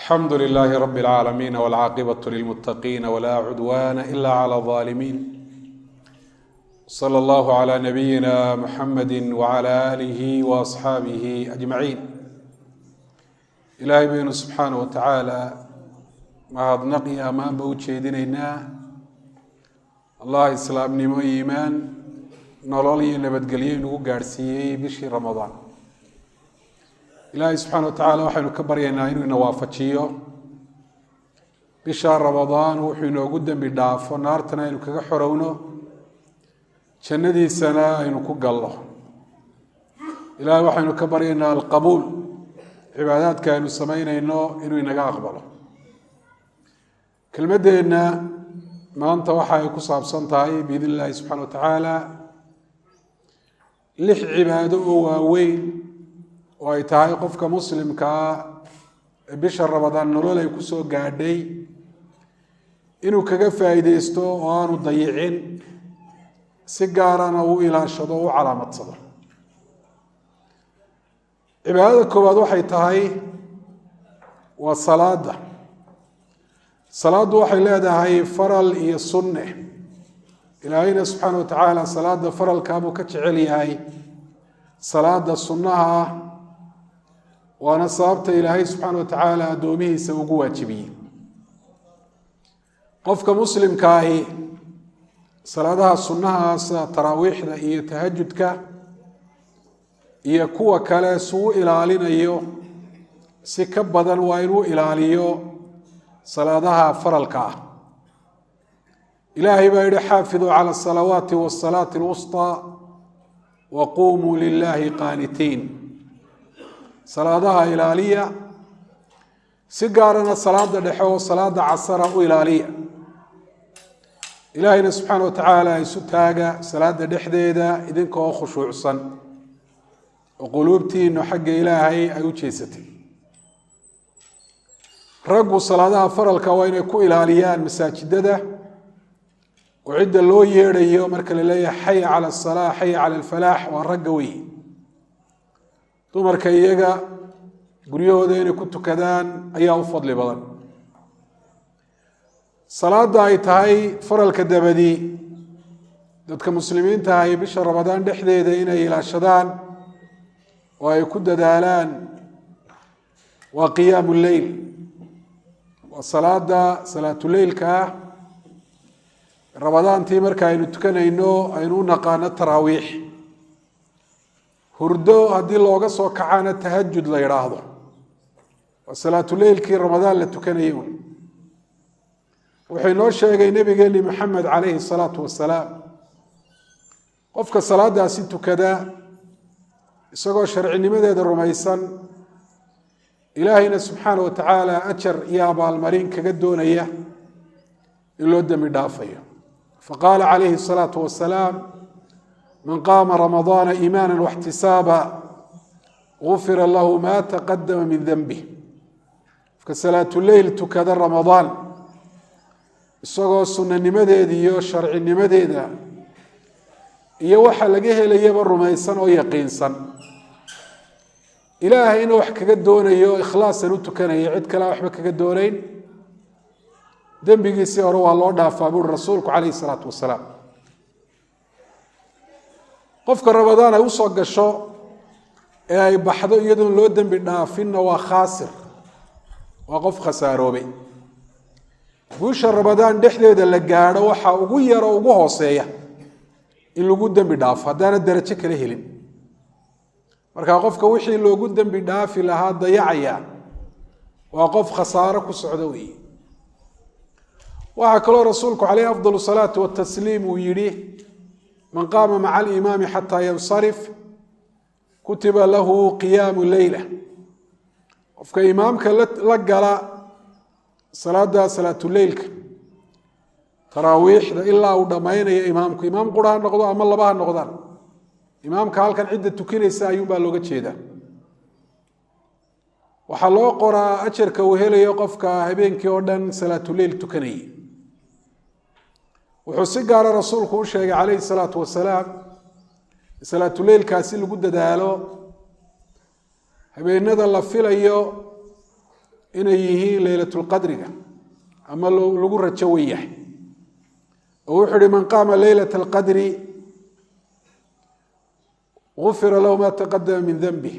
الحمد لله رب العالمين والعاقبة للمتقين ولا عدوان إلا على الظالمين. صلى الله على نبينا محمد وعلى آله وأصحابه أجمعين. إلهي بينه سبحانه وتعالى mahadnaqi ammaanba u jeedinaynaa. allah islaamnimo iimaan nolol iyo nabadgelyo inagu gaadhsiiyey bishii ramadaan. ilaahay subxaana wa tacaala waxaynu ka baryaynaa inuu ina waafajiyo bisha ramadaan, wuxuu inoogu dembi dhaafo, naartana aynu kaga xorowno, jannadiisana aynu ku galno. ilaahay waxaynu ka baryaynaa alqabuul, cibaadaadka aynu samaynayno inuu inaga aqbalo. kelmadeenna maanta waxa ay ku saabsan tahay biidn illaahi subxaana wa tacaala 6 cibaado oo waaweyn oo ay tahay qofka muslimkaa bisha ramadaan nolol ay ku soo gaadhay inuu kaga faa'iideysto oo aanu dayicin, si gaarana uu ilaashado oo u calaamadsado. cibaadada koowaad waxay tahay waa salaada. salaadu waxay leedahay faral iyo sunne. ilaahayna subxaana wa tacaala salaada faralkaabuu ka jecel yahay salaada sunnaha ah, waana sababta ilaahay subxaana wa tacaala addoomihiisa ugu waajibiyey. qofka muslimkaahi salaadaha sunnaha sida taraawiixda iyo tahajudka iyo kuwa kale suu ilaalinayo si ka badan waa inuu ilaaliyo salaadaha faralka ah. ilaahay baa yihi xaafiduu cala asalawaati wasalaati alwusطaa waquumuu lilaahi qaanitiin. salaadaha ilaaliya, si gaarana salaada dhexe oo salaada casara u ilaaliya. ilaahayna subxaana wa tacaala isu taaga salaada dhexdeeda idinka oo khushuucsan oo quluubtiinu xagga ilaahay ay u jeesatay. raggu salaadaha faralka waa inay ku ilaaliyaan masaajidada oo cidda loo yeedhayo marka la leeyahay xaya cala asalaa, xaya cala alfalaax, waa ragga wey. dumarka iyaga guryahooda inay ku tukadaan ayaa u fadli badan. salaada ay tahay faralka dabadii dadka muslimiinta ahi bisha ramadaan dhexdeeda inay ilaashadaan oo ay ku dadaalaan waa qiyaamu leyl. waa salaada salaatuleylka ah. ramadaantii marka aynu tukanayno aynu u naqaano taraawiix. hurdo haddii looga soo kacana tahajud la yidhaahdo. waa salaatuleylkii ramadaan la tukanayay un. wuxuu inoo sheegay nabigeeni maxamed calayhi salaatu wasalaam, qofka salaadaasi tukada isagoo sharcinimadeeda rumaysan, ilaahayna subxaana wa tacaala ajar iyo abaalmarin kaga doonaya in loo dembi dhaafayo. faqaala calayhi الsalaatu wasalaam man qaama ramadaana iimaana waxtisaaba gufira lahu ma taqadama min denbih. qofka salaatuleyl tukada ramadaan isagoo sunanimadeeda iyo sharcinimadeeda iyo waxa laga helayaba rumaysan oo yaqiinsan, ilaahayna wax kaga doonayo ikhlaasan u tukanaya, cid kale waxba kaga doonayn, dembigiisii hore waa loo dhaafaa buuri rasuulku calayhi salaatu wasalaam. qofka ramadaan ay usoo gasho ee ay baxdo iyadoon loo dembi dhaafinna waa khaasir, waa qof khasaaroobay. guusha ramadaan dhexdeeda la gaadho waxaa ugu yaro ugu hooseeya in lagu dembi dhaafo haddaana darajo kala helin. markaa qofka wixii loogu dembi dhaafi lahaa dayacaya waa qof khasaaro ku socdo weeye. waxaa kaloo rasuulku calayhi afdal salaatu watasliim uu yidhi man qaama maca alimaami xataa yansarif kutiba lahu qiyaamu leyla. qofka imaamka la gala salaada salaatuleylka taraawiixda ilaa uu dhammaynayo imaamku, imaam qura ha noqdo ama laba ha noqdaan, imaamka halkan cidda tukinaysa ayuunbaa looga jeedaa. waxaa loo qoraa ajarka uu helayo qofka habeenkii oo dhan salaatuleyl tukanayay. wuxuu si gaara rasuulku u sheegay calayhi salaatu wasalaam salaatuleylkaasi lagu dadaalo habeenada la filayo inay yihiin laylatulqadriga ama lagu rajo wen yahay oo wuxuu uhi man qaama laylata alqadri gufira lahu ma taqadama min danbih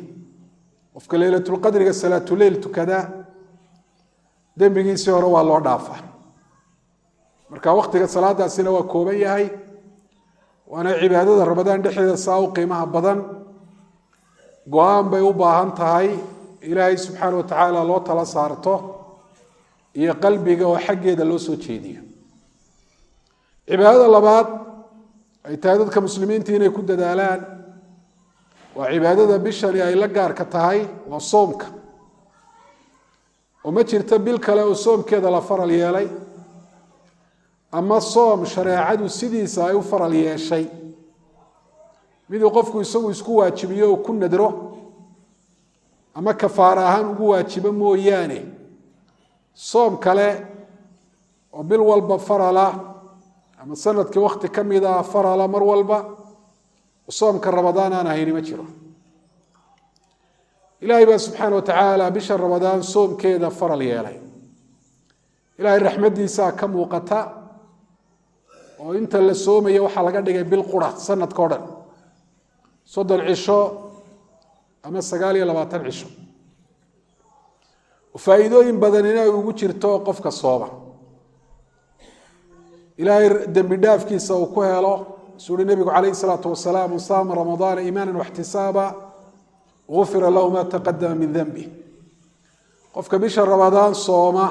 qofka laylatulqadriga salaatuleyl tukada dembigiisii hore waa loo dhaafaa marka waqtiga salaadaasina waa kooban yahay waana cibaadada ramadaan dhexdeeda saa u qiimaha badan go-aan bay u baahan tahay ilaahay subxaana wa tacaala loo tala saarto iyo qalbiga oo xaggeeda loo soo jeediyo cibaadada labaad ay tahay dadka muslimiinta inay ku dadaalaan waa cibaadada bishani ay la gaarka tahay waa soomka oo ma jirto bil kale oo soomkeeda la faral yeelay ama soom shareecadu sidiisa ay u faral yeeshay miduu qofku isagu isku waajibiyo oo ku nadro ama kafaara ahaan ugu waajibo mooyaane soom kale oo bil walba farala ama sanadkii wakti ka mid ah farala mar walba soomka ramadaan aan ahayni ma jiro ilaahay baa subxaana wa tacaala bisha ramadaan soomkeeda faral yeelay ilaahay raxmaddiisaa ka muuqata oo inta la soomaya waxaa laga dhigay bil qura sanadka o dhan 30 cisho ama 29 cisho faa'iidooyin badan inay ugu jirto qofka sooma ilaahay dembi dhaafkiisa uu ku helo سوري النبي عليه الصلاة والسلام صام رمضان إيمانا واحتسابا غفر له ما تقدم من ذنبه قفك بشهر رمضان صومه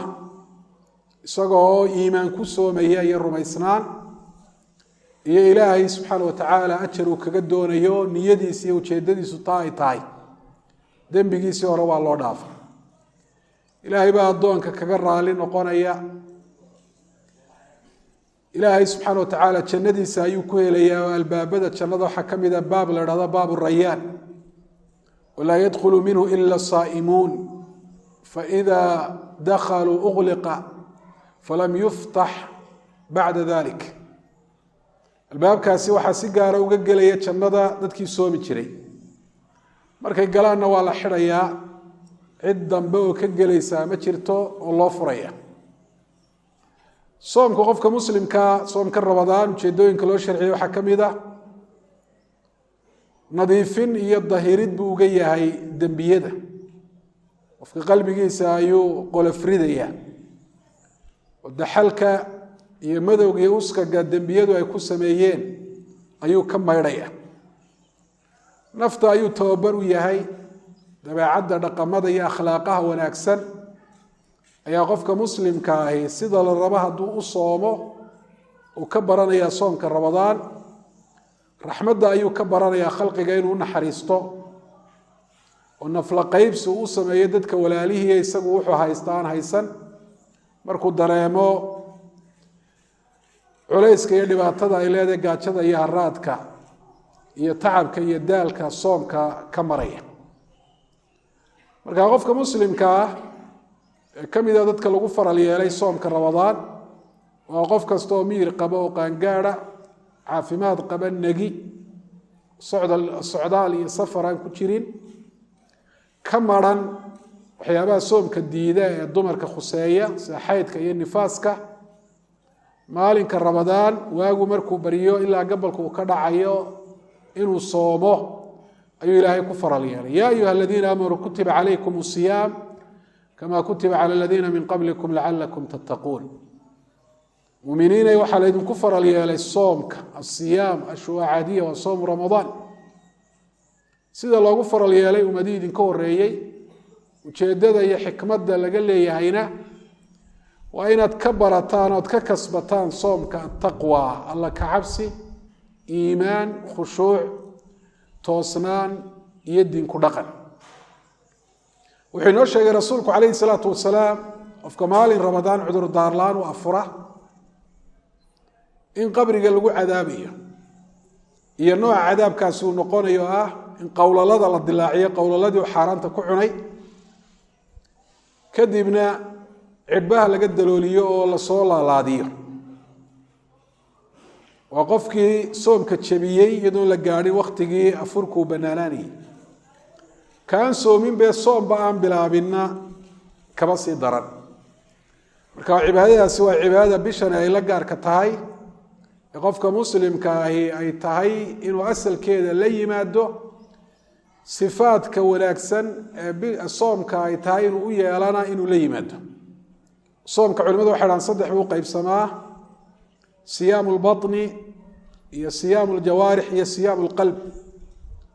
isagoo iimaan ku soomaya iyo rumaysnaan iyo ilaahay subxaana wa tacaala ajar uu kaga doonayo niyadiisa iyo ujeedadiisu taa ay tahay dembigiisii hore waa loo dhaafa ilaahay baa addoonka kaga raali noqonaya ilaahay subxaana wa tacaala jannadiisa ayuu ku helayaa oo albaabada jannada waxaa ka mid a baab la idhahdo baabu rayaan walaa yadkhulu minhu ila saa'imuun faida dakhaluu ugliqa falam yuftax bacda dalik albaabkaasi waxaa si gaara uga gelaya jannada dadkii soomi jiray markay galaanna waa la xidhayaa cid dambe oo ka gelaysaa ma jirto oo loo furaya soomka qofka muslimka soomka ramadaan ujeedooyinka loo sharciyay waxaa ka mid ah nadiifin iyo dahirid buu uga yahay dembiyada qofka qalbigiisa ayuu qolofridayaa oo daxalka iyo madowga iyo uskaga dembiyadu ay ku sameeyeen ayuu ka maydhaya nafta ayuu tababar u yahay dabeecadda dhaqamada iyo akhlaaqaha wanaagsan ayaa qofka muslimka ahi sida la rabo hadduu u soomo uu ka baranayaa soomka ramadaan raxmadda ayuu ka baranayaa khalqiga inuu u naxariisto oo nafla qaybsi uu sameeyo dadka walaalihii isagu wuxuu haysta aan haysan markuu dareemo culayska iyo dhibaatada ay leedahay gaajada iyo haraadka iyo tacabka iyo daalka soomka ka maraya marka qofka muslimka ah ka mid a dadka lagu faral yeelay soomka ramadaan waa qof kasta oo miyir qaba oo qaangaadha caafimaad qaba negi socdaal iyo safar aan ku jirin ka maran waxyaabaha soomka diida ee dumarka khuseeya sida xaydka iyo nifaaska maalinka ramadaan waagu markuu baryo ilaa gabalka uu ka dhacayo inuu soomo ayuu ilaahay ku faral yeelay yaa ayuha aladiina aamanuu kutiba calaykum asiyaam kama kutiba cala aladiina min qablikum lacalakum tattaquun muminiinay waxaa laydinku faral yeelay soomka asiyaam ashua caadiya waa soomu ramadaan sida loogu faral yeelay ummadii idinka horeeyey ujeedada iyo xikmadda laga leeyahayna waa inaad ka barataan ood ka kasbataan soomka ataqwa alla ka cabsi iimaan khushuuc toosnaan iyo diinku dhaqan wuxuu inoo sheegay rasuulku calayhi salaatu wasalaam qofka maalin ramadaan cudur daarlaan u afura in qabriga lagu cadaabayo iyo nooca cadaabkaasi uu noqonayo ah in qowlalada la dilaaciyo qowlaladii uu xaaraanta ku cunay kadibna cidhbaha laga dalooliyo oo lasoo laalaadiyo waa qofkii soomka jabiyey iyadoon la gaadhin waktigii afurkuu bannaanaanayay kaan soomin bee soomba aan bilaabinna kaba sii daran marka cibaadadaasi waa cibaadada bishan ay la gaarka tahay qofka muslimka ahi ay tahay inuu asalkeeda la yimaado sifaadka wanaagsan ee soomka ay tahay inuu u yeelana inuu la yimaado soomka culimadu waxay dhahan saddex buu qaybsamaa siyaamu lbatni iyo siyaamu ljawaarix iyo siyaamu lqalb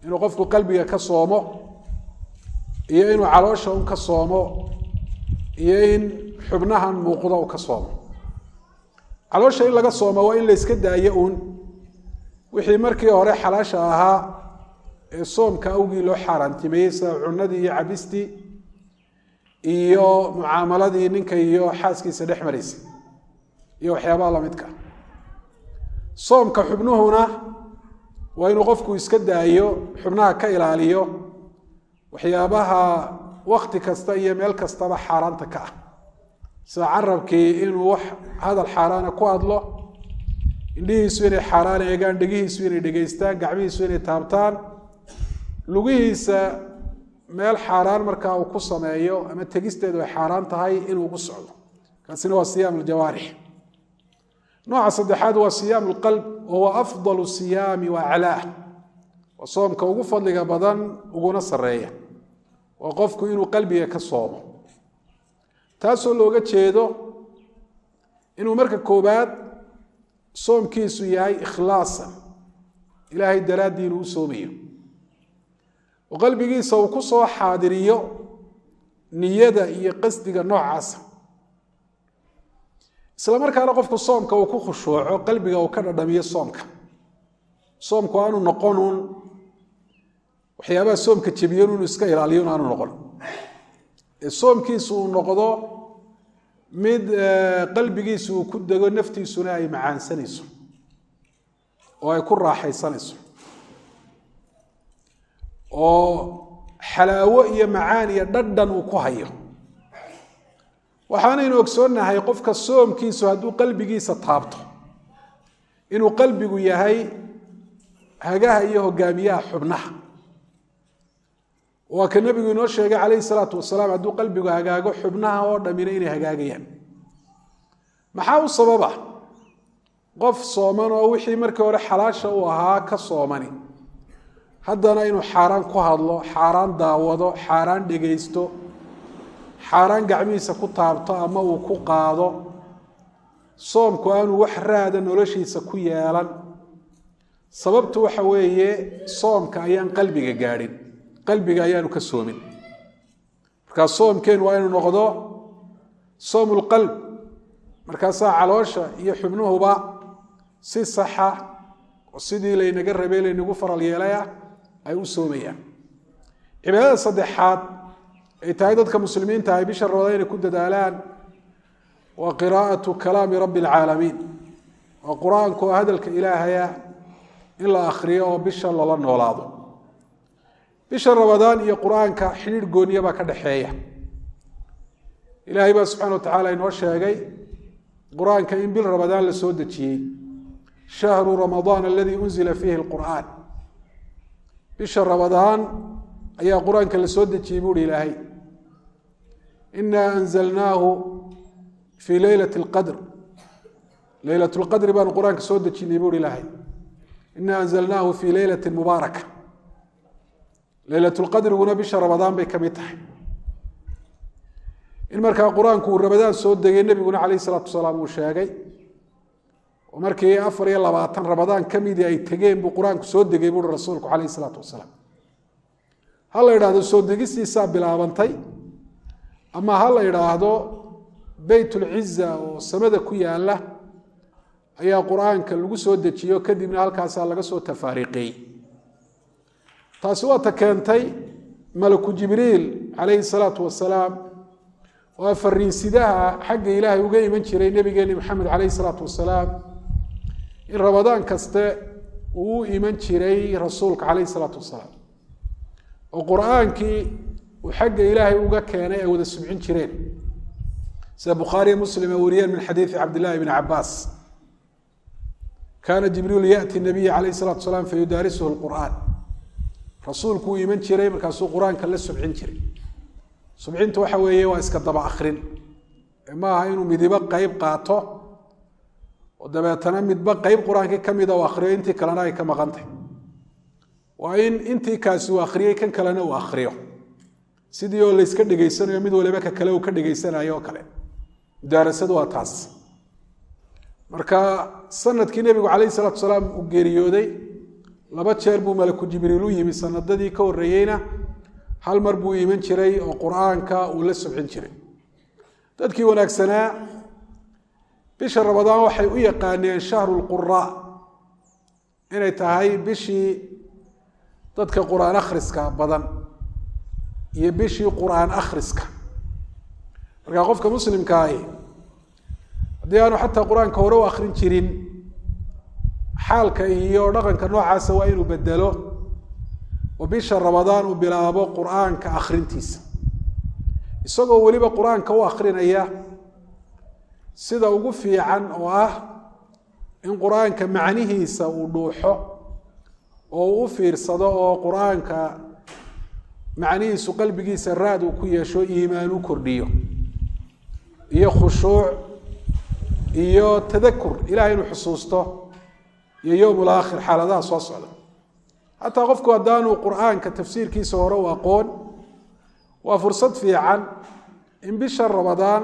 inuu qofku qalbiga ka soomo iyo inuu caloosha un ka soomo iyo in xubnahan muuqda uu ka soomo caloosha in laga soomo waa in la iska daayo uun wixii markii hore xalaasha ahaa ee soomka awgii loo xaaraantimeeyey sida cunadii iyo cabistii iyo mucaamaladii ninka iyo xaaskiisa dhex maraysay iyo waxyaabaha lamidka soomka xubnuhuna waa inuu qofku iska daayo xubnaha ka ilaaliyo waxyaabaha wakti kasta iyo meel kastaba xaaraanta ka ah sida carabkii inuu wax hadal xaaraana ku hadlo indhihiisu inay xaaraan eegaan dhegihiisu inay dhegaystaan gacmihiisu inay taabtaan lugihiisa meel xaaraan markaa uu ku sameeyo ama tegisteedu ay xaaraan tahay inuu ku socdo kaasina waa siyaam aljawaarix nooca saddexaad waa siyaam alqalb wahuwa afdalu siyaami wa aclaah waa soomka ugu fadliga badan uguna sareeya waa qofku inuu qalbiga ka soomo taasoo looga jeedo inuu marka koobaad soomkiisu yahay ikhlaasan ilaahay daraaddii inuu u soomayo oo qalbigiisa uu ku soo xaadiriyo niyada iyo qasdiga noocaasa isla markaana qofku soomka uu ku khushuuco qalbiga uu ka dhadhamiyo soomku aanu noqonuun waxyaabaha soomka jebiyan inuu iska ilaaliyo aanu noqon soomkiisu uu noqdo mid qalbigiisu uu ku dego naftiisuna ay macaansanayso oo ay ku raaxaysanayso oo xalaawo iyo macaan iyo dhadhan uu ku hayo waxaanaynu ogsoonnahay qofka soomkiisu hadduu qalbigiisa taabto inuu qalbigu yahay hagaha iyo hogaamiyaha xubnaha waa ka nabigu inoo sheegay calayhi salaatu wasalaam hadduu qalbigu hagaago xubnaha oo dhammina inay hagaagayaan maxaa u sababa qof sooman oo wixii markii hore xalaasha uu ahaa ka soomani haddana inuu xaaraan ku hadlo xaaraan daawado xaaraan dhegaysto xaaraan gacmihiisa ku taabto ama uu ku qaado soomku aanu wax raada noloshiisa ku yeelan sababtu waxa weeye soomka ayaan qalbiga gaadhin qalbiga ayaanu ka soomin markaa soomkeen waa inuu noqdo soomu lqalb markaasaa caloosha iyo xubnuhuba si saxa oo sidii laynaga rabay laynagu faral yeelaya ay u soomayaan cibaadada saddexaad ay tahay dadka muslimiinta ay bisha ramadaan inay ku dadaalaan waa qiraa'atu kalaami rabbi alcaalamiin waa qur-aanku oo hadalka ilaahaya in la akhriyo oo bisha lala noolaado bisha ramadaan iyo qur-aanka xidhiidh gooniya baa ka dhaxeeya ilaahay baa subxana wa tacaala inoo sheegay qur-aanka in bil ramadaan la soo dejiyey shahru ramadaan aladii unzila fiihi alqur'aan bisha ramadaan ayaa qur-aanka la soo dejiyey buuhi ilaahay inaa anzalnaahu fii leylati alqadr leylat lqadri baanu qur-aanka soo dejinay buuhi ilaahay inaa anzalnaahu fii leylati mubaaraka leylatulqadriguna bisha ramadaan bay ka mid tahay in markaa qur-aanku uu ramadaan soo degay nebiguna calayh isalaatu wasalaam uu sheegay oo markii 24 ramadaan ka midii ay tegeen buu qur-aanku soo degay buuhi rasuulku calayh isalaatu wasalaam ha la idhaahdo soo degistiisaa bilaabantay ama ha la idhaahdo beytulciza oo samada ku yaala ayaa qur-aanka lagu soo dejiyo kadibna halkaasaa laga soo tafaariqeeyey taasi waa ta keentay malaku jibriil calayhi salaatu wasalaam waa fariinsidaha xagga ilaahay uga iman jiray nebigeeni maxamed calayhi salaatu wasalaam in ramadaan kaste uu u iman jiray rasuulka calayhi salaatu wasalaam oo qur-aankii uu xagga ilaahay uga keenay ay wada subcin jireen sida bukhaariyo muslim ay wariyeen min xadiidi cabdillahi bni cabaas kaana jibriilu yaأti nabiya calayhi salaatu wasalaam fayudaarisuhu lqur'aan rasuulku uu iman jiray markaasuu qur-aanka la subcin jiray subcintu waxa weeye waa iska daba akhrin ma aha inuu midiba qayb qaato oo dabeetana midba qayb qur-aankii ka mida uu akhriyo intii kalena ay ka maqan tahay waa in intii kaasi uu akhriyey kan kalena uu akhriyo sidii oo la iska dhegaysanayo mid waliba ka kale uu ka dhegaysanayo oo kale mudaarasadu waa taas marka sanadkii nebigu calayhi salaatu wasalaam uu geeriyooday 2 jeer buu malaku jibriil u yimi sanadadii ka horreeyeyna hal mar buu iman jiray oo qur-aanka uu la subcin jiray dadkii wanaagsanaa bisha ramadaan waxay u yaqaaneen shahru lquraa inay tahay bishii dadka qur-aan akhriska badan iyo bishii qur-aan akhriska marka qofka muslimka ahi haddii aanu xataa qur-aanka hore u akhrin jirin xaalka iyo dhaqanka noocaasa waa inuu bedelo oo bisha ramadaan uu bilaabo qur-aanka akhrintiisa isagoo weliba qur-aanka u akhrinaya sida ugu fiican oo ah in qur-aanka macnihiisa uu dhuuxo oo uu u fiirsado oo qur-aanka macnihiisu qalbigiisa raad uu ku yeesho iimaan u kordhiyo iyo khushuuc iyo tadakur ilaahay inuu xusuusto iyo yowmul aakhir xaaladaha soo socda xataa qofku haddaanu qur-aanka tafsiirkiisa hore u aqoon waa fursad fiican in bisha ramadaan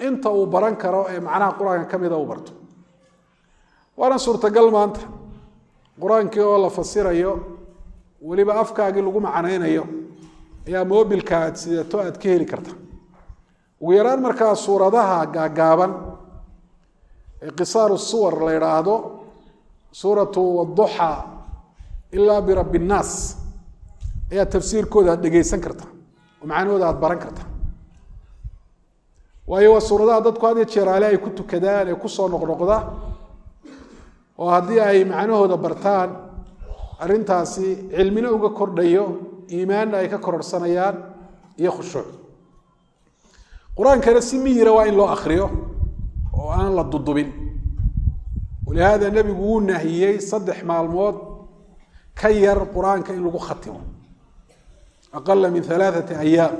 inta uu baran karo ee macnaha qur-aanka ka mida uu barto waana suurtagal maanta qur-aankii oo la fasirayo weliba afkaagii lagu macnaynayo ayaa moobilka aad sidato aad ka heli karta ugu yaraan markaa suuradaha gaagaaban ee qisaaru suwar la yidhaahdo suuratu wadduxa ilaa birabbi nnaas ayaa tafsiirkooda aad dhegaysan karta oo macnahooda aad baran karta waayo waa suuradaha dadku had iyo jeer ale ay ku tukadaan ee kusoo noqnoqda oo haddii ay macnahooda bartaan arrintaasi cilmina uga kordhayo iimaanna ay ka kororsanayaan iyo khushuuc qur-aankana si miyira waa in loo akhriyo oo aan la dudubin walihaada nebigu wuu nahiyey 3 maalmood ka yar qur-aanka in lagu khatimo aqala min 3 ayaam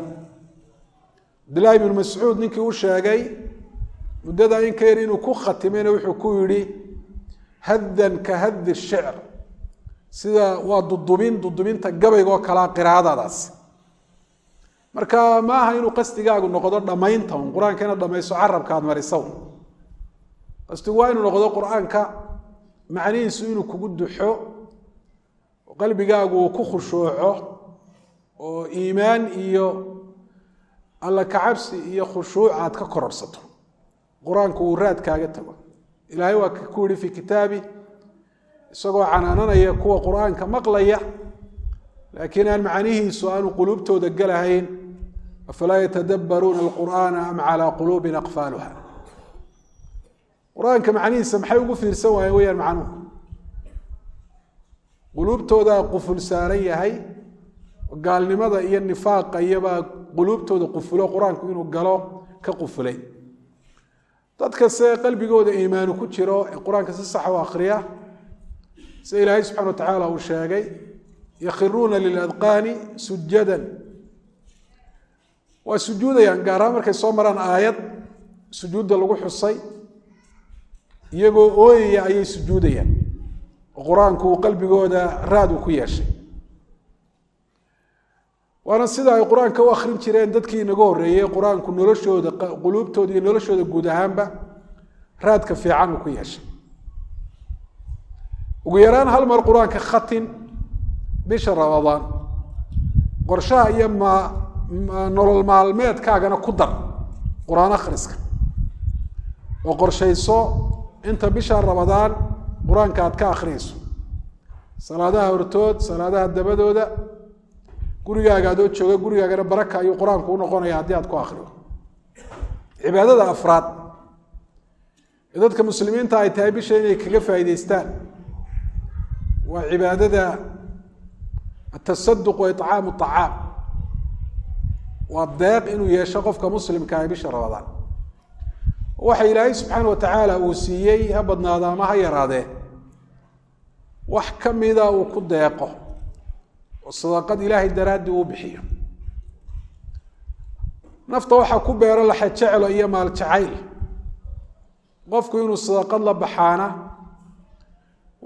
abdullaahi ibnu mascuud ninkii u sheegay muddada in ka yar inuu ku khatimeyna wuxuu ku yidhi haddan ka haddi shicr sida waa dudubinta gabaygaoo kalaa qiraa'adaadaas marka ma aha inuu qasdigaagu noqdo dhammaynta un qur-aanka inaad dhamayso carabka aad marisow qasdigu waa inuu noqdo qur-aanka macnihiisu inuu kugu duxo oo qalbigaagu uu ku khushuuco oo iimaan iyo alla kacabsi iyo khushuuc aad ka kororsato qur-aanku uu raadkaaga tago ilaahay waa ku yidhi fi kitaabi isagoo canaananaya kuwa qur-aanka maqlaya laakiin aan macnihiisu aanu quluubtooda galahayn afalaa yatadabbaruuna alqur'aana am calaa quluubin aqfaaluha qur-aanka macnihiisa maxay ugu fiirsan waayeen weyaan macnuhu quluubtoodaa quful saaran yahay gaalnimada iyo nifaaqa iyobaa quluubtooda qufulo qur-aanku inuu galo ka qufulay dadkase qalbigooda iimaanu ku jiro ee qur-aanka si sax u akhriya sida ilaahay subxana wa tacaala uu sheegay yakhiruuna liladqaani sujadan waa sujuudayaan gaar ahaan markay soo maraan aayad sujuudda lagu xusay iyagoo ooyaya ayay sujuudayaan oo qur-aanku uu qalbigooda raad uu ku yeeshay waana sida ay qur-aanka u akhrin jireen dadkii inaga horreeyey qur-aanku noloshooda quluubtooda iyo noloshooda guud ahaanba raadka fiican uu ku yeeshay ugu yaraan hal mar qur-aanka khatin bisha ramadaan qorshaha iyo nolol maalmeedkaagana ku dar qur-aan akhriska oo qorshayso inta bisha ramadaan qur-aanka aad ka akhriyayso salaadaha hortood salaadaha dabadooda gurigaaga adoo jooga gurigaagana baraka ayuu qur-aanku u noqonaya haddii aad ku akhriyo cibaadada afraad ee dadka muslimiinta ay tahay bisha inay kaga faa'iidaystaan waa cibaadada atasaduq wa icaamu acaam waa deeq inuu yeesho qofka muslimka ah bisha ramadaan waxa ilaahay subxaana wa tacaala uu siiyey ha badnaada ama ha yaraadee wax ka mida uu ku deeqo oo sadaqad ilaahay daraaddii uu bixiyo nafta waxa ku beero la xajeclo iyo maal jacayl qofku inuu sadaqad la baxaana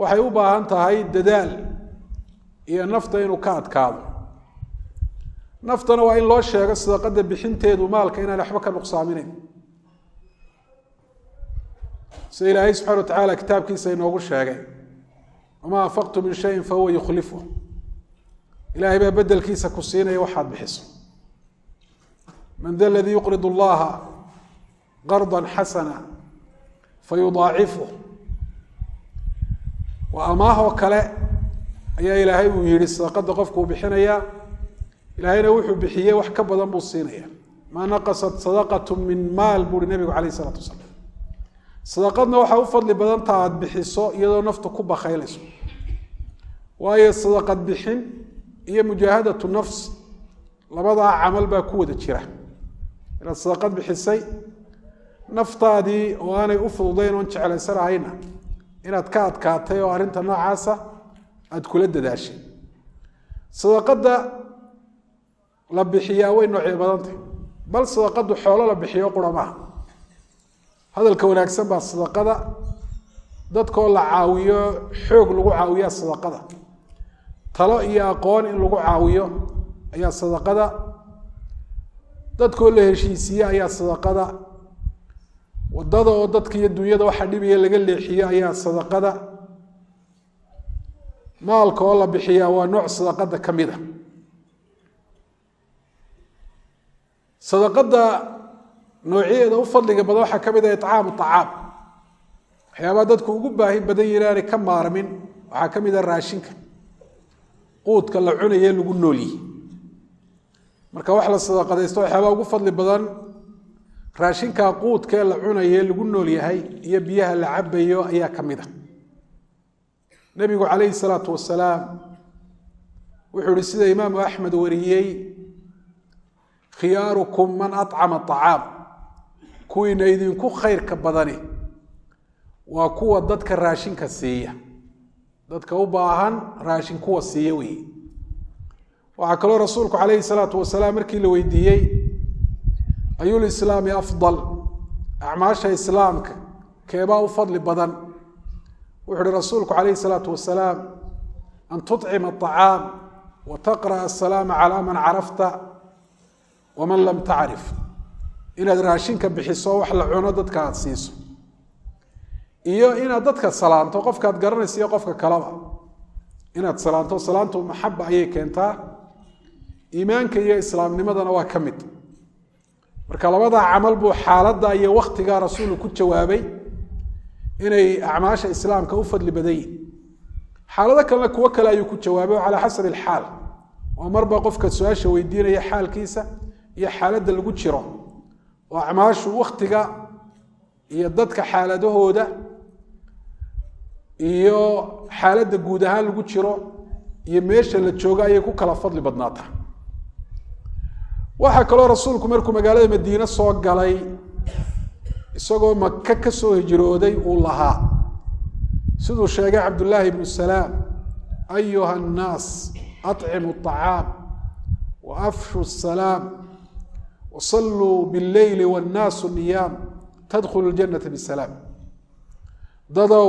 waxay u baahan tahay dadaal iyo nafta inuu ka adkaado naftana waa in loo sheego sadaqada bixinteedu maalka inaan waxba ka nuqsaaminayn sida ilaahay subxaana wa tacaala kitaabkiisa inoogu sheegay wamaa anfaqtu min shayin fahuwa yukhlifu ilaahay baa bedelkiisa ku siinaya waxaad bixiso man da aladii yuqridu allaha qardan xasana fayudaacifu waa amaahoo kale ayaa ilaahay uu yihi sadaqada qofku uu bixinayaa ilaahayna wuxuu bixiyey wax ka badan buu siinaya maa naqasat sadaqatu min maal buuri nabigu calayh isalaatu wasalaam sadaqadna waxaa u fadli badanta aad bixiso iyadoo naftu ku bakaylayso waayo sadaqad bixin iyo mujaahadatu nafs labadaa camal baa ku wada jira inaad sadaqad bixisay naftaadii oo aanay u fududayn oon jeclaysanahayna inaad ka adkaatay oo arrinta noocaasa aada kula dadaashay sadaqadda la bixiyaa way noocyo badan tahay bal sadaqadu xoolo la bixiyo qura maaha hadalka wanaagsan baa sadaqada dadkoo la caawiyo xoog lagu caawiyaa sadaqada talo iyo aqoon in lagu caawiyo ayaa sadaqada dadkoo la heshiisiiye ayaa sadaqada wadada oo dadka iyo dunyada waxa dhibaya laga leexiyo ayaa sadaqada maalka oo la bixiyaa waa nooc sadaqada ka mid a sadaqada noocyadeeda u fadliga badan waxaa ka mid ah icaamu acaam waxyaabaa dadku ugu baahi badan yihin aanay ka maarmin waxaa ka mid ah raashinka quudka la cunaye lagu noolyihi marka wax la sadaqadaysto waxyaabaa ugu fadli badan raashinka quudka ee la cunaye lagu nool yahay iyo biyaha la cabayo ayaa ka mid a nabigu calayhi salaatu wasalaam wuxuu ihi sida imaamu axmed wariyey khiyaarukum man acama acaam kuwiina idinku khayrka badani waa kuwa dadka raashinka siiya dadka u baahan raashin kuwa siiya weeye waxaa kaloo rasuulku calayhi salaatu wasalaam markii la weydiiyey ayulislaami afdal acmaasha islaamka keebaa u fadli badan wuxu uhi rasuulku calayhi salaatu wasalaam an tucima acaam wa taqra'a asalaama calaa man carafta waman lam tacrif inaad raashinka bixiso wax la cuno dadka aada siiso iyo inaad dadka salaanto qofkaad garanaysa iyo qofka kaleba inaad salaanto salaantu maxaba ayay keentaa iimaanka iyo islaamnimadana waa ka mid marka labadaa camal buu xaaladda iyo waktigaa rasuulu ku jawaabay inay acmaasha islaamka u fadli badan yihin xaalado kalena kuwo kale ayuu ku jawaabay oo calaa xasabi alxaal oo marba qofka su-aasha weydiinaya xaalkiisa iyo xaaladda lagu jiro oo acmaashu waktiga iyo dadka xaaladahooda iyo xaaladda guud ahaan lagu jiro iyo meesha la joogo ayay ku kala fadli badnaata waxaa kaloo rasuulku markuu magaalada madiine soo galay isagoo maka ka soo hijrooday uu lahaa siduu sheegay cabdullaahi ibnu salaam ayuha annaas acimu acaam wa afshu salaam wasalluu billeyli wannaasu niyaam tadkhulu ljanata bisalaam dadow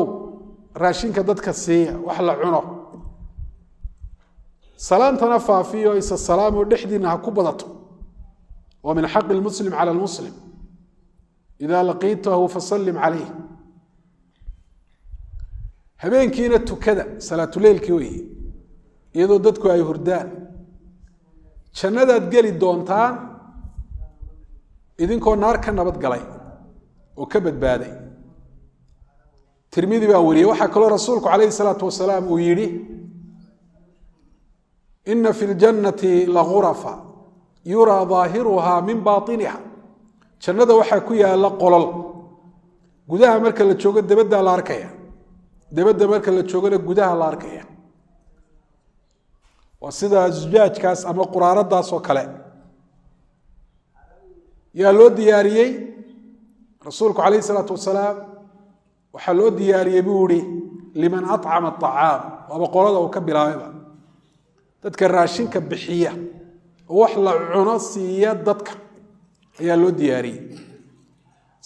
raashinka dadka siiya wax la cuno salaantana faafiyo isa salaamoo dhexdiina ha ku badato wa min xaqi lmuslim cala lmuslim ida laqiitahu fasallim calayh habeenkiina tukada salaatuleylkii weye iyadoo dadku ay hurdaan jannadaad geli doontaan idinkoo naar ka nabad galay oo ka badbaaday tirmidi baa wariyey waxaa kaloo rasuulku calayhi salaatu wasalaam uu yidhi ina fi ljannati lagurafa yuraa daahiruha min bainiha jannada waxaa ku yaala qolol gudaha marka la joogo dabaddaa la arkaya dabadda marka la joogona gudaha la arkaya waa sida zujaajkaas ama quraaradaas oo kale yaa loo diyaariyey rasuulku calayhi salaatu wasalaam waxaa loo diyaariyey buu ihi liman acama acaam waaba qolada uu ka bilaabayba dadka raashinka bixiya oo wax la cuno siiya dadka ayaa loo diyaariyey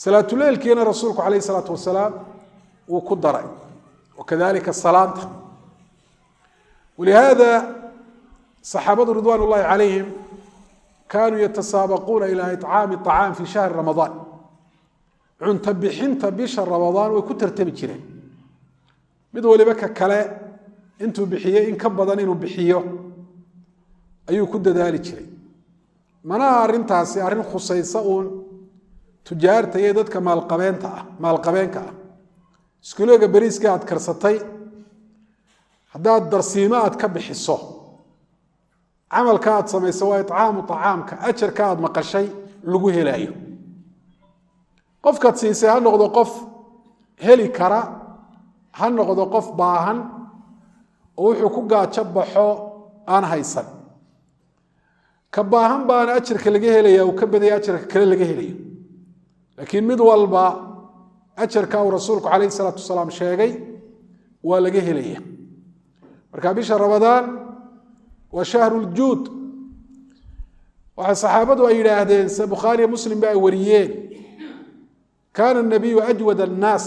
salaatuleylkiina rasuulku calayhi salaatu wasalaam wuu ku daray wakadalika salaanta walihaada saxaabadu ridwaan ullahi calayhim kaanuu yatasaabaquuna ilaa iطcaami طacaam fi shahri ramadaan cunto bixinta bisha ramadaan way ku tartami jireen mid waliba ka kale intuu bixiyey in ka badan inuu bixiyo ayuu ku dadaali jiray manaha arrintaasi arrin khusaysa uun tujaarta iyo dadka maalqabeenka ah iskuuleega beriiska aad karsatay haddaad darsiimo aad ka bixiso camalka aad samayso waa icaamu طacaamka ajarka aad maqashay lagu helaayo qofkaad siisay ha noqdo qof heli kara ha noqdo qof baahan oo wuxuu ku gaajo baxo aan haysan ka baahan baana ajarka laga helaya uu ka badaya ajarka kale laga helayo laakiin mid walba ajarka uu rasuulku calayhi salaatu wasalaam sheegay waa laga helaya marka bisha ramadaan waa shahru ljuud waxay saxaabadu ay yidhaahdeen se bukhaariya muslim ba ay wariyeen kaana nabiyu ajwad annaas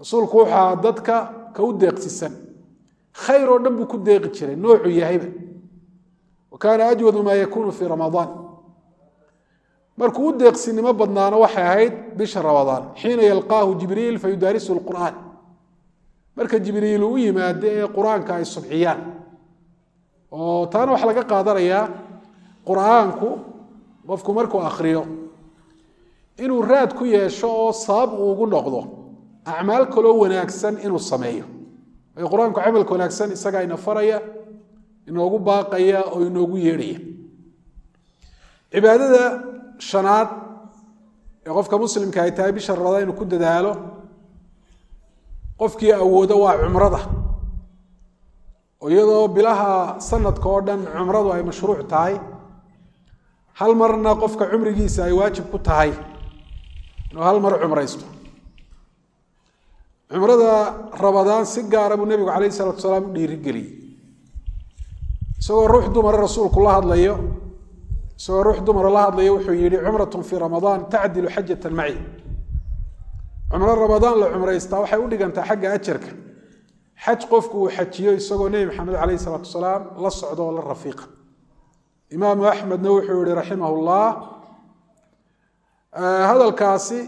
rasuulku waxaa dadka ka u deeqsisan khayr oo dhan buu ku deeqi jiray noocuu yahayba wa kaana ajwadu maa yakuunu fii ramadaan markuu u deeqsinimo badnaana waxay ahayd bisha ramadaan xiina yalqaahu jibriil fayudaarisu lqur'aan marka jibriil uu u yimaado ee qur-aanka ay subciyaan oo taana waxaa laga qaadanayaa qur-aanku qofku markuu akhriyo inuu raad ku yeesho oo sabab uu ugu noqdo acmaal kaloo wanaagsan inuu sameeyo waayo qur-aanku camalka wanaagsan isagaa ina faraya inoogu baaqaya oo inoogu yeedhaya cibaadada shanaad ee qofka muslimka ay tahay bisha ramadaan inuu ku dadaalo qofkii awoodo waa cumrada oo iyadoo bilaha sanadka oo dhan cumradu ay mashruuc tahay hal marna qofka cumrigiisa ay waajib ku tahay inuu hal mar cumraysto cumrada ramadaan si gaara buu nebigu calayhi salaatu wasalaam u dhiirigeliyey isagoo ruux dumara rasuulku la hadlayo wuxuu yihi cumratun fii ramadaan tacdilu xajatan maci cumro ramadaan la cumraystaa waxay u dhigantaa xagga ajarka xaj qofku uu xajiyo isagoo nebi maxamed calayhi salaatu wasalaam la socdo oo la rafiiqa imaamu axmedna wuxuu yihi raximah llah hadalkaasi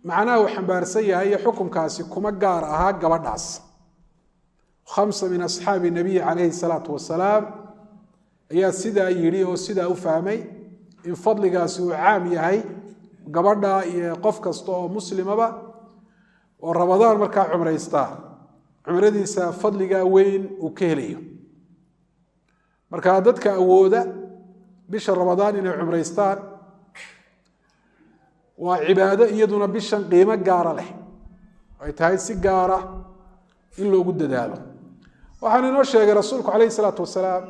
macnaha uu xambaarsan yahay iyo xukunkaasi kuma gaar ahaa gabadhaas 5 min asxaabi nabiyi calayhi salaatu wasalaam ayaa sidaa yidhi oo sidaa u fahmay in fadligaasi uu caam yahay gabadha iyo qof kasta oo muslimaba oo ramadaan markaa cumraystaa cumradiisa fadligaa weyn uu ka helayo markaa dadka awooda bisha ramadaan inay cumraystaan waa cibaado iyaduna bishan qiimo gaara leh ay tahay si gaara in loogu dadaalo waxaan inoo sheegay rasuulku calayhi salaatu wasalaam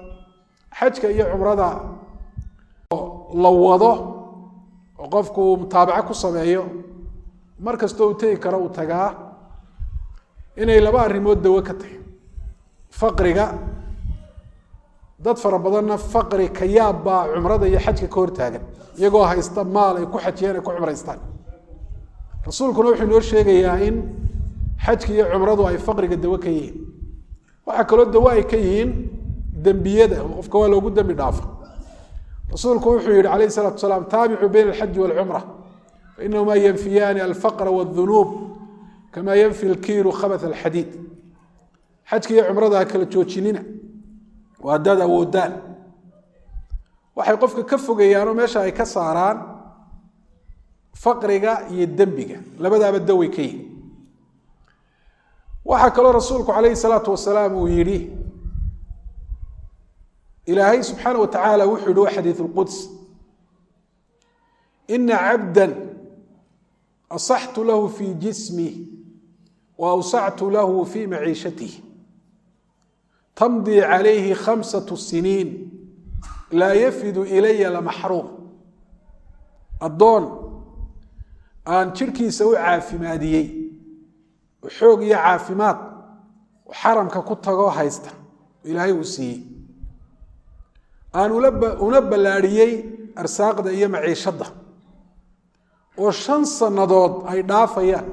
xajka iyo cumrada la wado oo qofku mutaabaco ku sameeyo mar kastoo uu tegi karo uu tagaa inay laba arrimood dawo ka tahay faqriga dad fara badanna faqri ka yaab baa cumrada iyo xajka ka hortaagan iyagoo haysta maal ay ku xajiyeen ay ku cumraystaan rasuulkuna wuxuu inoo sheegayaa in xajka iyo cumradu ay faqriga dawo ka yihiin waxaa kaloo dawo ay ka yihiin dembiyada oo qofka waa loogu dembi dhaafo rasuulku wuxuu yihi calayhi salaatu wasalaam taabicuu bayna alxaji waalcumra fainahumaa yanfiyaani alfaqra waاdunuub kamaa yanfi lkiiru khabath alxadiid xajka iyo cumrada ha kala joojinina waa haddaad awoodaan waxay qofka ka fogeeyaanoo meesha ay ka saaraan faqriga iyo dembiga labadaaba daway ka yihin waxaa kaloo rasuulku calayhi salaatu wasalaam uu yidhi ilaahay subxaana wa tacaala wuxuu yihi wa xadiiث اlquds ina cabda asaxtu lahu fii jismih wa awsactu lahu fii maciishatih tamdii calayhi 5 siniin laa yafidu ilaya lamaxruum addoon aan jirhkiisa u caafimaadiyey oo xoog iyo caafimaad xaramka ku tagoo haysta ilaahay uu siiyey aan una ballaadhiyey arsaaqda iyo maciishadda oo 5 sanadood ay dhaafayaan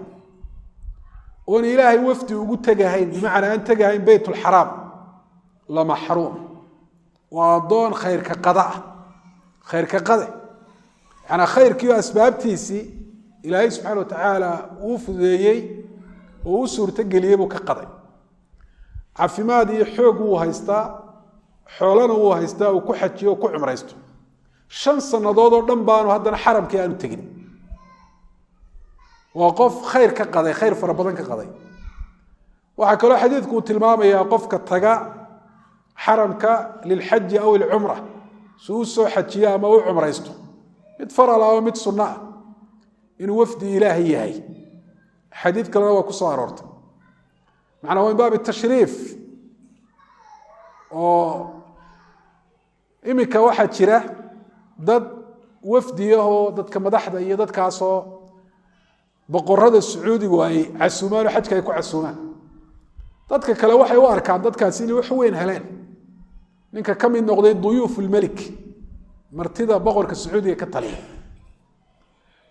oo ilaahay wafdi ugu tagahayn macna aan tagahayn baytul haram la mahruum wa doon khayrka qada ana khayrkii asbaabtiisi ilaahay subhanahu wa ta'ala uu fudeeyay oo uu suurta galiyay buu ka qaday caafimaad iyo xoog uu haystaa xoolana uu haystaa oo ku xajiyo ku cumraysto 5 sanadood oo dhan baanu haddana xaramkii aanu tagin وقف خير كقضي خير فربضان كقضي وحكى حديثك وتلمامي قفك التقى حرمك للحج أو العمرة سوسو حجيا ما عمره يستو يتفرى الله ومت صنع إن وفد إلهي هي حديثك لنا وكسار ورد معنا وين باب التشريف إمك واحد شراه ضد وفديه ضد كمدحده هي ضد كاسو boqorada sacuudigu ay casuumaan xajka ay ku casuumaan dadka kale waxay u arkaan dadkaas inay wax weyn heleen ninka kamid noqday duyuuful malik martida boqorka sacuudiga ka taliya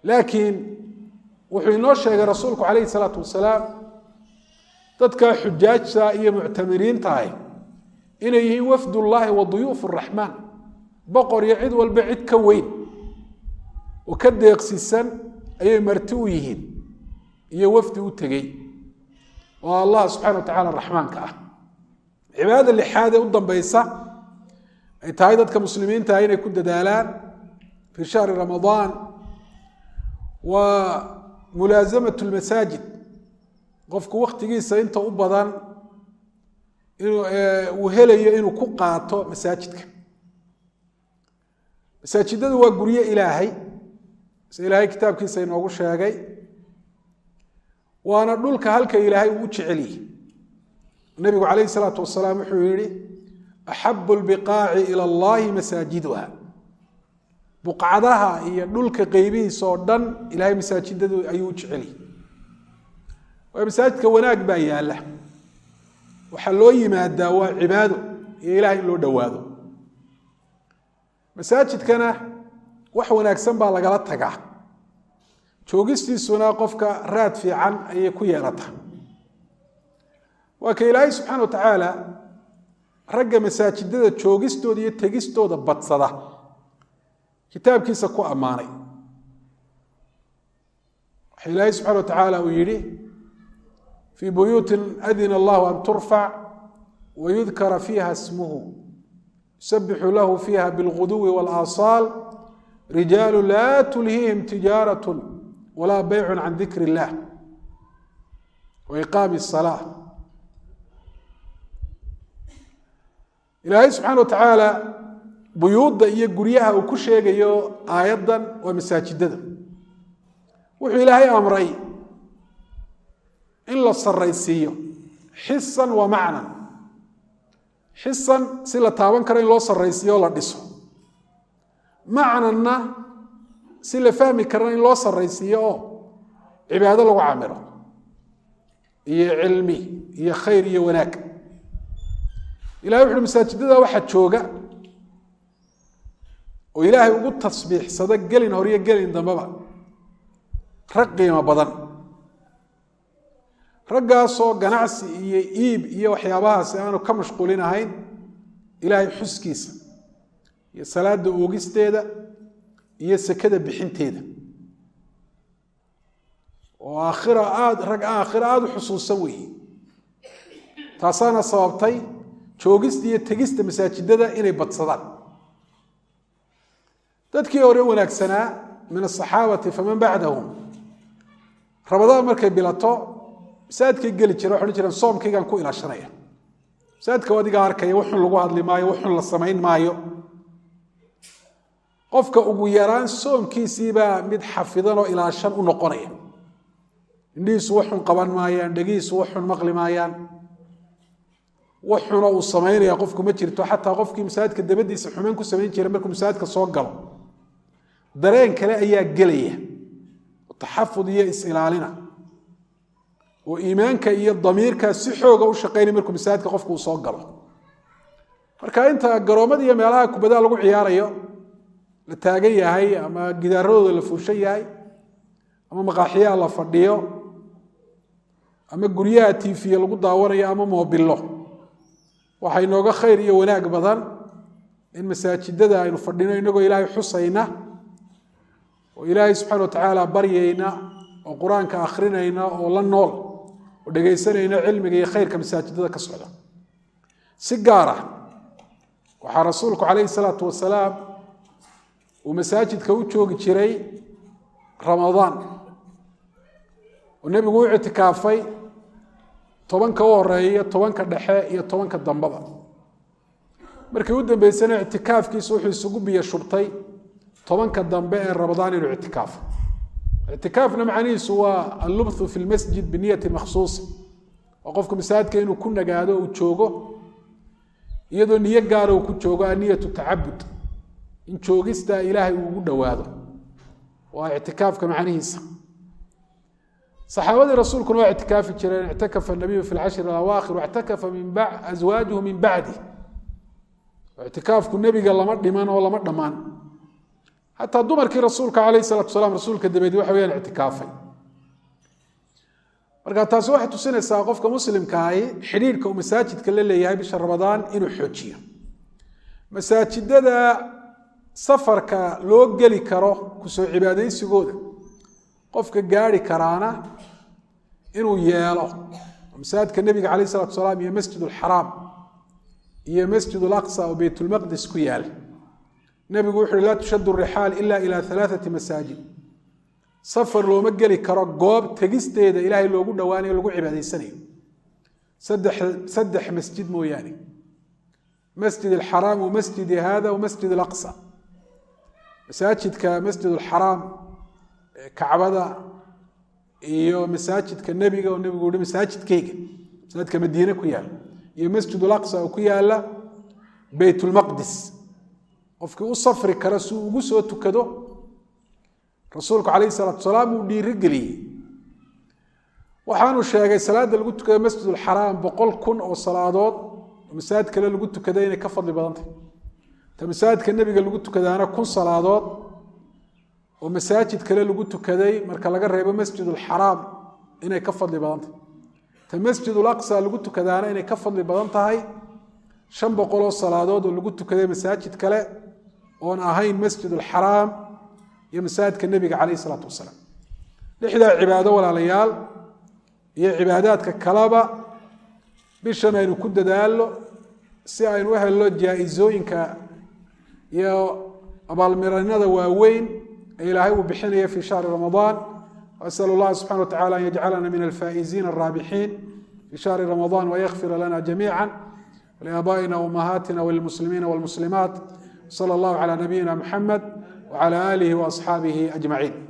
laakiin wuxuu inoo sheegay rasuulku kaleey salaatu wasalaam dadka xujaajta iyo mu'tamiriinta ay inay yihiin wafdullaahi wa duyuufur rahmaan boqor iyo cid walba cid ka weyn oo ka deeqsisan ayay marti u yihiin iyo wafdi u tagay oo Allah subhanahu wa ta'ala rahmaanka ah cibaadada lixaad u dambaysa ay tahay dadka muslimiinta ay inay ku dadaalaan fi shahr ramadan wa mulazamatu almasajid qofku waqtigiisa inta u badan inuu helayo inuu ku qaato masaajidka masaajidadu waa guriye ilaahay إلهي كتاب كيسا إنه شاقي وأنا أقولك هلك إلهي وجعلي النبي عليه الصلاة والسلام حويري أحب البقاع إلى الله مساجدها بقعدها هي أقولك قيبي صودا إلهي مساجد أيوجعلي ومساجدك وناك بايا الله وحلوي ما الدواء عباده إلهي له دواده مساجد كان wax wanaagsan baa laga tagaa joogistiisuna qofka raad fiican ay ku yeelata waa ka ilaahay subhanahu wa ta'ala ragga masaajidada joogistooda iyo tagistooda badsada kitaabkiisa ku amaanay ilaahay subhanahu wa ta'ala uu yiri fi buyutin adina Allah an turfa wa yudhkara fiha ismuhu yusabbihu lahu fiha bil ghudwi wal asal رجال لا تلهيهم تجارة ولا بيع عن ذكر الله وإقام الصلاة إلهي سبحانه وتعالى بيوض يقريها وكشيغ يو آيضا ومساجددا وحي إلهي أمري إلا الصريسية حسا ومعنى حسا سيلا تابان كرين لو صريسية ولا ديسو معنى سيلا فهمي كرين لو صريسية عبادة لو عامره هي علمي هي خير هي وناك إلهي وحي المساجددا واحد شوقا وإلهي وقود تصبيح صدق قلين هوريا قلين دمبا رقي ما بدن رقاصو قناعسي إيه إيب إيه وحيابها سيانو كمشغولين هاين إلهي حسكيس إيه صلاة دوغيس تيدا إيه سكدة بحين تيدا وآخرة آد حصول سوي تاسانا صوابتي شوغيس إيه تغيس مساجددا إني بتصدان dadkii hore wanaagsanaa min as-saxaabati faman ba'dahum Ramadaan markay bilato saadkii gali jiray waxa jiraan soomkaygan ku ilaashanaya saadka wadiga arkay wuxuu lagu hadli maayo wuxuu la sameyn maayo qofka ugu yaraan soomkiisiiba mid xafidan oo ilaashan u noqonaya indhiisu wuxuu qaban maayaan dhagiisu wuxuu maqli maayaan wuxuu uu sameynaya qofku ma jirto xataa qofkii masaajidka dabadiisa xumaan ku sameyn jiray markuu masaajidka soo galo dareen kale ayaa galaya taxafud iyo is-ilaalina oo iimaanka iyo damiirka si xooga u shaqeynay markuu masaajidka qofku soo galo marka inta garoomada iyo meelaha kubada lagu ciyaarayo la taagan yahay ama gidaaradooda la fuushan yahay ama maqaaxiyaha la fadhiyo ama guryaha tiifiya lagu daawanayo ama moobilo waxay nooga khayr iyo wanaag badan in masaajidada aynu fadhino inagoo ilaahay xusayna oo ilaahay subxaana watacaala baryayna oo qur-aanka akhrinayna oo la nool oo dhegaysanayna cilmiga iyo khayrka masaajidada ka socda si gaar ah waxaa rasuulku calayhi salaatu wasalaam uu masaajidka u joogi jiray ramadaan oo nebigu u ictikaafay 10 u horeeya 10 dhexe iyo 10 dambaba markii u dambeysana ictikaafkiisu wuxuu isugu biyo shubtay 10 dambe ee ramadaan inuu ictikaaf ictikaafna macnihiisu waa al-lubthu fi al-masjid bi niyyati makhsuusa oo qofku masaajidka inuu ku nagaado oo joogo iyadoo niyad gaar ah ku joogo niyatu ta'abbud in joogista ilaahay uu ugu dhawaado waa ictikaafka macnihiisa صحابة رسولك نوع اعتكاف جيران اعتكف النبي في العشر الأواخر واعتكف من بعد أزواجه من بعده اعتكاف النبي قال ما دمان ولا ما دمان حتى دمر كي رسولك عليه الصلاة والسلام رسولك الدبيدي وحويا الاعتكافي marka taas waxay tusinaysaa qofka muslimka ah xiriirka uu masaajidka la leeyahay bisha Ramadaan inuu xoojiyo masaajidada safarka loo gali karo ku soo cibaadaysigooda qofka gaari karaana inuu yeelo masaajidka nabiga kaleey salaatu salaam iyo masjidul haram iyo masjidul aqsa oo baytul maqdis ku yaal nabigu wuxuu la tushaddu rihal illa ila 3 masaajid safar loo ma gali karo goob tagisteeda ilaahay loogu dhawaanayo lagu cibaadaysanayo saddex masjid mooyaane masjid al-haram wa masjid hada wa masjid al-aqsa masaajidka masjid al-haram kacbada iyo masaajidka nabiga oo nabigu uu masaajidkayga masaajidka Madiina ku yaal iyo masjid al-aqsa oo ku yaala baytul maqdis qofkii u safri kara si uu ugu soo tukado rasuulku calayhi salaatu wasalaam uu dhiirigeliyay waxaanu sheegay salaada lagu tukado masjidul haram 100,000 oo salaadood masaajid kale lagu tukaday inay ka fadli badan tahay ta masaajidka nabiga lagu tukadaana 1,000 salaadood oo masaajid kale lagu tukaday marka laga reebo masjidul haram inay ka fadli badan tahay ta masjidul aqsa lagu tukadaana inay ka fadli badan tahay 500 oo salaadood oo lagu tukaday masaajid kale oo aan ahayn masjidul haram iyo masaajidka nabiga kaleey salaatu wasalaam lixda cibaado walaalayaal iyo cibaadaadka kalaba bishan aynu ku dadaalo si aynu u helno jaa-izooyinka iyo abaalmarinada waaweyn إلهي وبحنيه في شهر رمضان وأسأل الله سبحانه وتعالى أن يجعلنا من الفائزين الرابحين في شهر رمضان ويغفر لنا جميعا ولآبائنا وأمهاتنا وللمسلمين والمسلمات صلى الله على نبينا محمد وعلى آله وأصحابه أجمعين